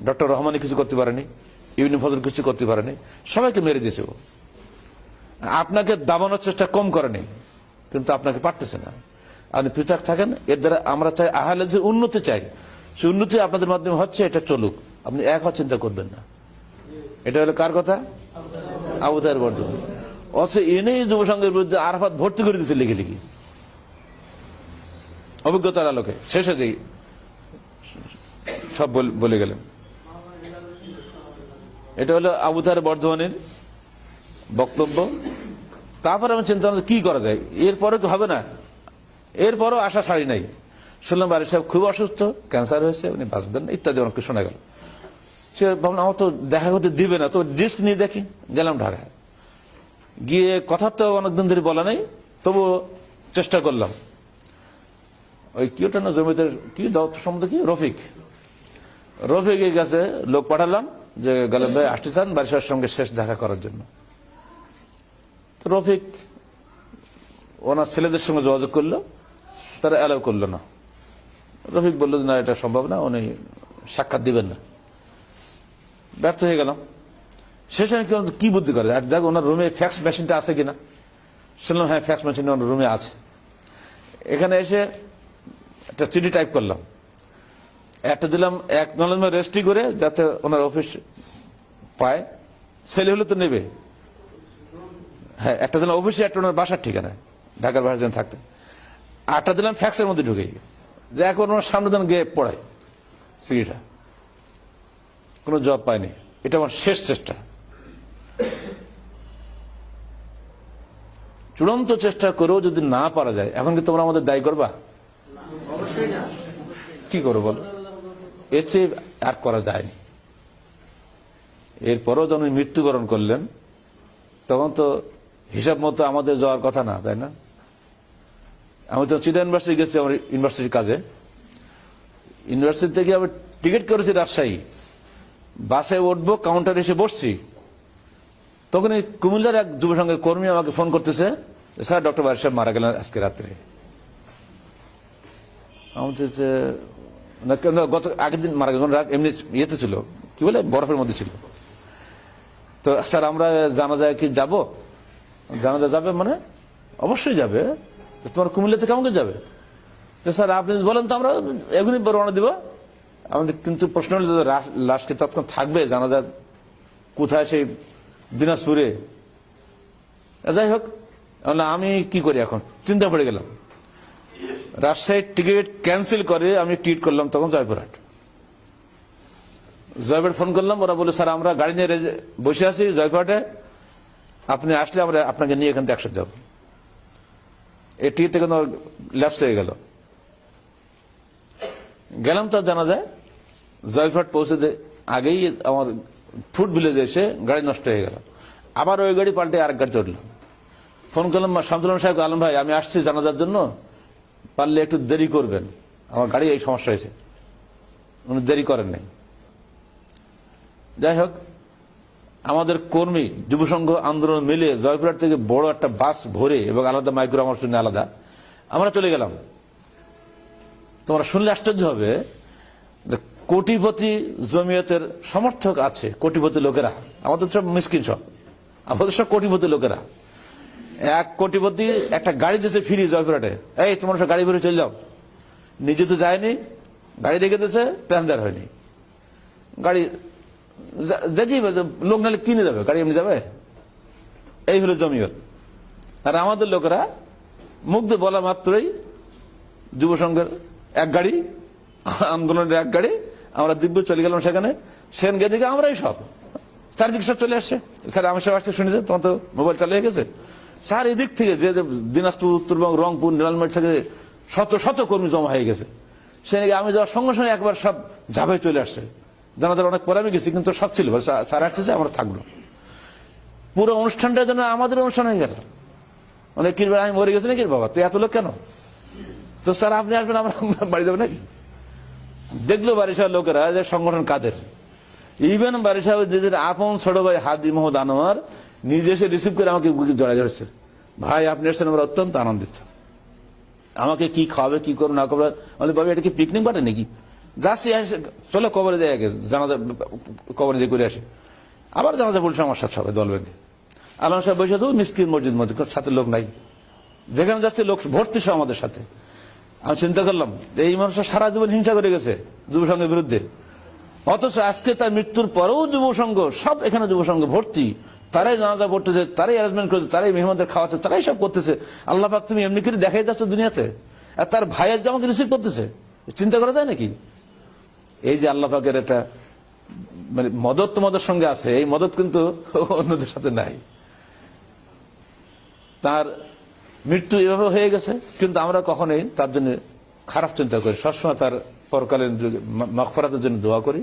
ডক্টর রহমানি কিছু করতে পারেনি, ইবনে ফজল কিছু করতে পারেনি, সবাইকে মেরে দিয়েছে ও। আপনাকে দাবানোর চেষ্টা কম করেনি, কিন্তু আপনাকে পারতেছে না। আপনি পৃথক থাকেন, এর দ্বারা আমরা চাই আহলে যে উন্নতি চাই, সেই উন্নতি আপনাদের মাধ্যমে হচ্ছে, এটা চলুক, আপনি এক হওয়ার চিন্তা করবেন না। এটা হলো কার কথা? আবু তাহের বর্ধমান। অথচ এনেই যুব সংঘের বিরুদ্ধে আরাফাত ভর্তি করে দিচ্ছে লিখে লিখি, অভিজ্ঞতার আলোকে। শেষে দিই সব বলে গেলেন। এটা হলো আবু তাহের বর্ধমানের বক্তব্য। তারপরে আমি চিন্তা করলাম কি করা যায়, এরপরে কি হবে না? এরপরও আশা ছাড়ি নাই। শুনলাম বাড়ির সাহেব খুব অসুস্থ, ক্যান্সার হয়েছে, উনি বাঁচবেন না, ইত্যাদি অনেক কিছু শোনা গেল। সে ভাবলাম আমার তো দেখা করতে দিবে না, তো রিস্ক নিয়ে দেখি। গেলাম ঢাকায়, গিয়ে কথা তো অনেকদিন ধরে বলা নেই, তবুও চেষ্টা করলাম। ওই কি ওটা না জমিতে কি সম্বন্ধে কি রফিকের কাছে লোক পাঠালাম যে গালেব ভাই আসতে চান বাড়ির সাহেবের সঙ্গে শেষ দেখা করার জন্য। তো রফিক ওনার ছেলেদের সঙ্গে যোগাযোগ করলো, তারা অ্যালাউ করলো না। রফিক বললো যে না, এটা সম্ভব না, উনি সাক্ষাৎ দিবেন না। ব্যর্থ হয়ে গেলাম। শেষে আমি কি বুদ্ধি করে, আর দেখ ওনার রুমে ফ্যাক্স মেশিনটা আছে কিনা। শুনলাম হ্যাঁ, ফ্যাক্স মেশিন ওনার রুমে আছে। এখানে এসে একটা চিঠি টাইপ করলাম, একটা দিলাম একনলেজমেন্ট রেজিস্ট্রি করে, যাতে ওনার অফিস পায়, ছেলে হলে তো নেবে। হ্যাঁ, একটা দিলাম অফিসে, একটা ওনার বাসার ঠিকানায়, ঢাকার বাসার জন্য থাকতে। আটটা দিলাম ফ্যাক্সের মধ্যে ঢুকে, যে এখন ওনার সামনে যেন গিয়ে পড়ায় সিডিটা। কোনো জব পায়নি। এটা আমার শেষ চেষ্টা, চূড়ান্ত চেষ্টা করেও যদি না পারা যায়, এখন কি তোমরা আমাদের দায়ী করবা? কি করবো বলো? এর চেয়ে আর করা যায়নি। এরপরও যখন মৃত্যুবরণ করলেন, তখন তো হিসাব মতো আমাদের যাওয়ার কথা না, তাই না? আমি তো চিটা ইউনিভার্সিটি গেছি, আমার ইউনিভার্সিটির কাজে। ইউনিভার্সিটি থেকে আমি টিকিট করেছি রাজশাহী, বাসে উঠবো, কাউন্টারে এসে বসছি, তখন এই কুমিল্লার এক যুব সংঘের কর্মী আমাকে ফোন করতেছে, স্যার ডক্টর বারিশ সাহেব মারা গেলেন আজকে রাত্রে। গত আগের দিন মারা গেলেন, এমনি ইয়েতে ছিল, কি বলে বরফের মধ্যে ছিল। তো স্যার আমরা জানাজায় কি যাবো? জানাজা যাবে মানে? অবশ্যই যাবে। তোমার কুমিল্লা থেকে আমাকে যাবে? তো স্যার আপনি বলেন তো আমরা এখনই রওনা দিব। আমাদের কিন্তু প্রশ্ন হল, লাশ কি তৎক্ষণ থাকবে? জানাজা কোথায়? সেই দিনাজপুরে। যাই হোক, আমি কি করি এখন, চিন্তা পড়ে গেলাম। রাজশাহীর টিকিট ক্যান্সেল করে আমি টিকিট করলাম তখন জয়পুরহাট। জয়পুরহাট ফোন করলাম, ওরা বলে স্যার আমরা গাড়ি নিয়ে বসে আছি জয়পুরহাটে, আপনি আসলে আমরা আপনাকে নিয়ে এখান থেকে একসাথে যাব। এই টিকিটটা কিন্তু ল্যাপস হয়ে গেল। গেলাম তার জানা যায়, জয়পুরহাট পৌঁছে আগেই আমার ফুড ভিলেজে এসে গাড়ি নষ্ট হয়ে গেল। আবার ওই গাড়ি পাল্টে আরেক গাড়ি চড়লাম। ফোন করলাম শামসুল সাহেব, আলম ভাই আমি আসছি জানাজার জন্য, পারলে একটু দেরি করবেন, আমার গাড়ি এই সমস্যা হয়েছে। উনি দেরি করেন নাই। যাই হোক, আমাদের কর্মী যুব সংঘ আন্দোলন মিলে জয়পুরহাট থেকে বড় একটা বাস ভরে এবং আলাদা মাইক্রো আমার জন্য আলাদা, আমরা চলে গেলাম। তোমরা শুনলে আশ্চর্য হবে যে কোটিপতি জমিয়তের সমর্থক আছে, কোটিপতি লোকেরা, আমাদের সব মিসকিন, সব আমাদের সব কোটিপতি লোকেরা। এক কোটিপতি একটা গাড়ি দিয়েছে ফ্রি জয়পুরহাটে, এই তোমার সব গাড়ি ভরে চলে যাও, নিজে তো যায়নি, গাড়ি রেখে দিয়েছে, প্যাসেঞ্জার হয়নি, গাড়ি যেতেই লোক নাহলে কিনে যাবে, গাড়ি এমনি যাবে। এই হলো জমিয়ত। আর আমাদের লোকেরা মুখ দিয়ে বলা মাত্রই যুব সংঘের এক গাড়ি, আন্দোলনের এক গাড়ি, আমরা দিব্য চলে গেলাম সেখানে, সেখানে গিয়ে দেখি আমরাই সব, চারিদিকে সব চলে আসছে। স্যার আমার সব আসছে, শুনেছে তোমার তো মোবাইল চালিয়ে গেছে স্যার, এদিক থেকে যে দিনাজপুর, উত্তরবঙ্গ, রংপুর, নীলালমাটি থেকে শত শত কর্মী জমা হয়ে গেছে। সেখানে আমি যাওয়ার সঙ্গে সঙ্গে একবার সব ঝাঁপাই চলে আসছে। জানাজার অনেক পরে আমি গেছি, কিন্তু সব ছিল, স্যার আসছে, আমরা থাকবো। পুরো অনুষ্ঠানটার জন্য আমাদের অনুষ্ঠান হয়ে গেল। মানে কি আমি মরে গেছি নাকি বাবা, তো এত লোক কেন? তো স্যার আপনি আসবেন, আমরা বাড়ি যাবো নাকি? দেখলো বারিশার লোকেরা যে সংগঠন কাদের। ইভেন বারিশাহ নিজের আপন ছোট ভাই হাদি মোহাম্মদ আনোয়ার নিজে এসে রিসিভ করে আমাকে জড়াই ধরছে, ভাই আপনি এসেছেন, আমরা অত্যন্ত আনন্দিত। আমাকে কি খাওয়াবে, কি করবো না করবো, আমি ভাবি এটা কি পিকনিক বাটে নাকি, যাচ্ছি চলো কবরে যাই, আগে জানাজা কবরে যে করে আসে, আবার জানাজা বলছে আমার সাথে সবাই দল বেঁধে। আলম সাহেব বসে তো মিসকিন মসজিদ মধ্যে, সাথে লোক নাই, যেখানে যাচ্ছে লোক ভর্তি সব আমাদের সাথে। আমি চিন্তা করলাম এই মানুষটা সারা জীবন হিংসা করে গেছে যুব সংঘের বিরুদ্ধে, অথচ আজকে তার মৃত্যুর পরেও যুব সংঘ সব এখানে যুব সংঘ ভর্তি, তারাই জানাজা পড়তেছে, তারাই অ্যারেঞ্জমেন্ট করেছে, তারাই মেহমানদের খাওয়াচ্ছে, তারাই সব করতেছে। আল্লাহ পাক তুমি এমনি করে দেখাই যাচ্ছ দুনিয়াতে, আর তার ভাই আজকে আমাকে রিসিভ করতেছে, চিন্তা করা যায় নাকি? এই যে আল্লাহ পাকের একটা মানে মদত তোমাদের সঙ্গে আছে, এই মদত কিন্তু অন্যদের সাথে নাই। তার মৃত্যু এভাবে হয়ে গেছে, কিন্তু আমরা কখনোই তার জন্য খারাপ চিন্তা করি, সবসময় তার পরকালীন মাগফিরাতের জন্য দোয়া করি।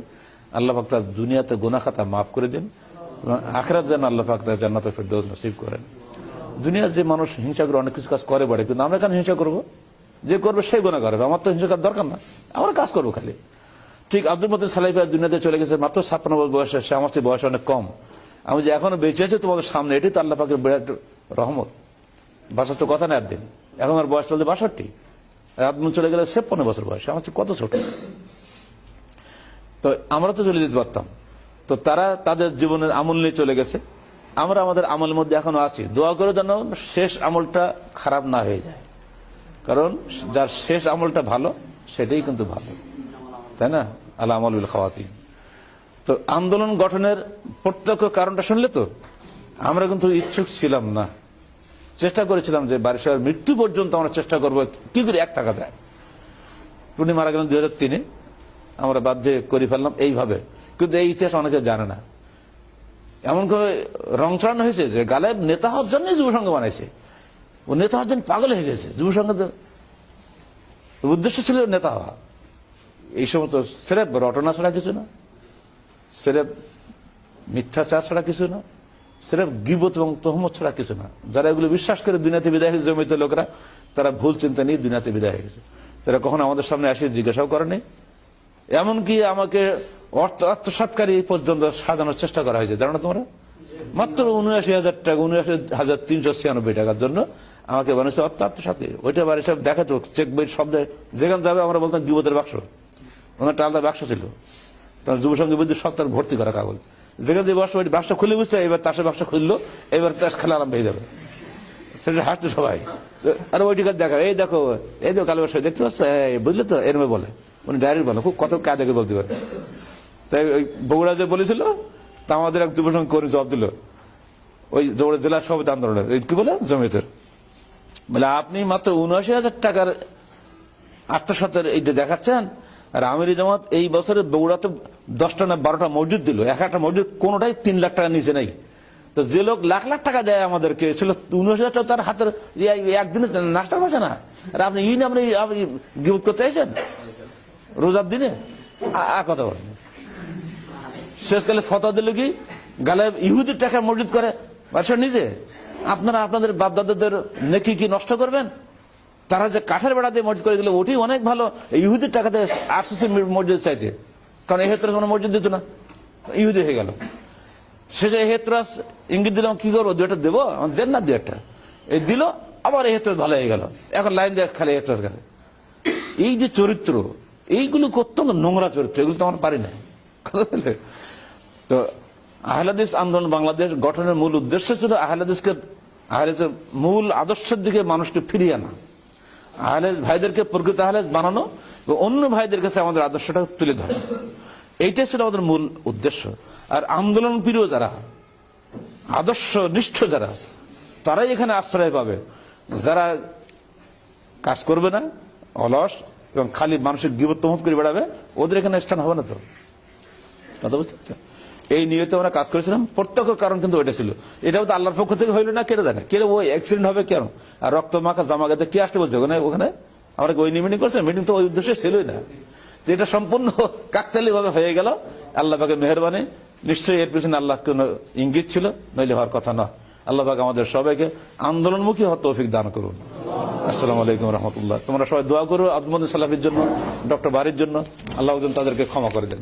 আল্লাহ পাক তার দুনিয়াতে গুনাহ খাতা মাফ করে দিন, আখিরাত যেন আল্লাহ পাক তার জান্নাতুল ফিরদাউস নসিব করেন। দুনিয়ার যে মানুষ হিংসা করে অনেক কিছু কাজ করে বড়ে, কিন্তু আমরা কেন হিংসা করবো? যে করবে সে গুনাহ করবে, আমার তো হিংসা করার দরকার না, আমরা কাজ করবো খালি। ঠিক আব্দুল মতিন সালাহি ভাই দুনিয়াতে চলে গেছে মাত্র 56 বছর বয়সে, সে আমার চেয়ে বয়স অনেক কম। আমি যে এখনো বেঁচে আছি তোমাদের সামনে, এটি তো আল্লাহ পাকের বিরাট রহমত। 62 কথা না একদিন, এখন আমার বয়স চলছে 62, আব্দুল চলে গেলে 56 বছর বয়স, আমার চেয়ে কত ছোট। তো আমরা তো চলে যেতে পারতাম, তো তারা তাদের জীবনের আমল নিয়ে চলে গেছে, আমরা আমাদের আমলের মধ্যে এখনো আছি। দোয়া করে যেন শেষ আমলটা খারাপ না হয়ে যায়, কারণ যার শেষ আমলটা ভালো সেটাই কিন্তু ভালো, তাই না? আল আমাল বিল খাওয়াতিন। তো আন্দোলন গঠনের প্রত্যক্ষ কারণটা শুনলে তো, আমরা কিন্তু ইচ্ছুক ছিলাম না, চেষ্টা করেছিলাম যে বারিশার মৃত্যু পর্যন্ত আমরা চেষ্টা করবো কি করে এক থাকা যায়। উনি মারা গেলেন 2003-এ, আমরা বাধ্যে করে ফেললাম এইভাবে। কিন্তু এই ইতিহাস অনেকে জানে না, এমন করে রং চড়ানো হয়েছে যে গালেব নেতা হওয়ার জন্যই যুব সংঘ বানাইছে, ও নেতা হওয়ার জন্য পাগল হয়ে গেছে। যুব সংঘের উদ্দেশ্য ছিল নেতা হওয়া। এই সমস্ত সেরেপ রটনা ছাড়া কিছু না, সেরেপ মিথ্যাচার ছাড়া কিছু না, সেরেপ গীবত এবং তহমত ছাড়া কিছু না। যারা এগুলো বিশ্বাস করে দুনিয়াতে বিদায় হয়েছে জমিতে লোকেরা, তারা ভুল চিন্তা নিয়ে দুনিয়াতে বিদায় হয়ে গেছে। তারা কখনো আমাদের সামনে আসে জিজ্ঞাসাও করেনি, এমনকি আমাকে আত্মসাৎকারী পর্যন্ত সাজানোর চেষ্টা করা হয়েছে। জানো না তোমরা, মাত্র 79,000 টাকা, 79,396 টাকার জন্য আমাকে বানিয়েছে আত্মসাৎকারী। ওইটা বাড়ি সব দেখাতো চেক বই শব্দ, যেখানে যাবে আমরা বলতাম গীবতের বাক্স, ওনার আলাদা বাক্স ছিল, তার যুব সংঘের বিরুদ্ধে সব তার ভর্তি করা কাগজ, যেখানে যে বাক্স, ওই বাক্সটা খুলে বুঝতে, এবার তাসের বাক্স খুললো, এবার তাস খেলা আরম্ভ হয়ে যাবে, সেটা হাসতো সবাই। আর ওই টিকা দেখা, এই দেখো, এই দেখো কালো বাক্স দেখতে পাচ্ছ, বুঝলে তো, এরমে বলে উনি ডাইরেক্ট বলে, খুব কত কায়দাকে বলতে পারে। তাই ওই বগুড়া যে বলেছিল, তা আমাদের এক যুব সংঘ করে জবাব দিল, ওই জেলা সভাপতি আন্দোলনের কি বলে জমিয়তের, বলে আপনি মাত্র 79,000 টাকার আত্মসাতের এইটা দেখাচ্ছেন, আর আমিরি জামাত এই বছরে বগুড়াতে 10টা না 12টা মসজিদ দিল, এক একটা মসজিদ কোনোটাই 3 লাখ টাকা নিচে নাই। তো যে লোক লাখ লাখ টাকা দেয় আমাদেরকে, ছিল 79,000 টাকা তার হাতের একদিনে নাস্তা পাচ্ছে না, আর আপনি আপনি গিবত করতে চাইছেন রোজার দিনে? কথা বলেন। শেষকালে ফতোয়া দিল কি, গালেব ইহুদির টাকা মসজিদ করে বাদশাহ নিজে, আপনারা আপনাদের বাপদাদাদের নেকি কি নষ্ট করবেন? তারা যে কাঠের বেড়া দিয়ে মসজিদ করে গেলে ওটি অনেক ভালো, ইহুদির টাকাতে আরসিসি মসজিদ চাইছে, কারণ এহেত্রাস কোনো মসজিদ দিত না, ইহুদি হয়ে গেল। শেষে এহেত্রাস ইঙ্গিত দিলাম কি করবো, 2টা দেবো, দেন না 2টা, এই দিল, আবার এহেত্রাস ভালো হয়ে গেল, এখন লাইন দিয়ে খালি এহেত্রাস গেছে। এই যে চরিত্র, এইগুলো অত্যন্ত নোংরা চরিত্র, এগুলো তো আমরা পারি না। তো আহলে হাদিস আন্দোলন বাংলাদেশ গঠনের মূল উদ্দেশ্য ছিল আহলে হাদিসের মূল আদর্শের দিকে মানুষকে ফিরিয়ে আনা, আহলে হাদিস ভাইদেরকে প্রকৃত আহলে হাদিস বানানো এবং অন্য ভাইদের কাছে আমাদের আদর্শটা তুলে ধরা, এইটাই ছিল আমাদের মূল উদ্দেশ্য। আর আন্দোলন প্রিয় যারা, আদর্শ নিষ্ঠ যারা, তারাই এখানে আশ্রয় পাবে। যারা কাজ করবে না, অলস এবং খালি মানসিক গীবত তহমত করে বেড়াবে, ওদের এখানে স্থান হবে না। তো কথা বুঝতে পারছেন? এই নিয়তে আমরা কাজ করেছিলাম। প্রত্যক্ষ কারণ কিন্তু ওইটা ছিল। এটাও তো আল্লাহর পক্ষ থেকে হইলো না, কেটে জানে কে ওই অ্যাক্সিডেন্ট হবে কেন, আর রক্ত মাখা জামা গাতে কে আসতে বলছে ওখানে আমরা ওই মিটিং করছে, মিটিং তো ওই উদ্দেশ্যে ছিলই না। যে এটা সম্পূর্ণ কাকতালি ভাবে হয়ে গেল, আল্লাহ পাকের মেহেরবানি। নিশ্চয়ই এর পিছনে আল্লাহ কোন ইঙ্গিত ছিল, নইলে হওয়ার কথা না। আল্লাহ পাক আমাদের সবাইকে আন্দোলনমুখী হওয়ার তৌফিক দান করুন। আসসালামু আলাইকুম রহমতুল্লাহ। তোমরা সবাই দোয়া করো আজমুদ্দিন সালাফির জন্য, ডক্টর বারির জন্য। আল্লাহ তাদেরকে ক্ষমা করে দেন,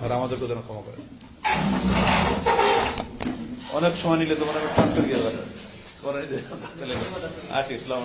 আর আমাদেরকে যেন ক্ষমা করে। অনেক সময় নিলে তোমার আমি পাঁচ করে গিয়ে আসি। ইসলাম।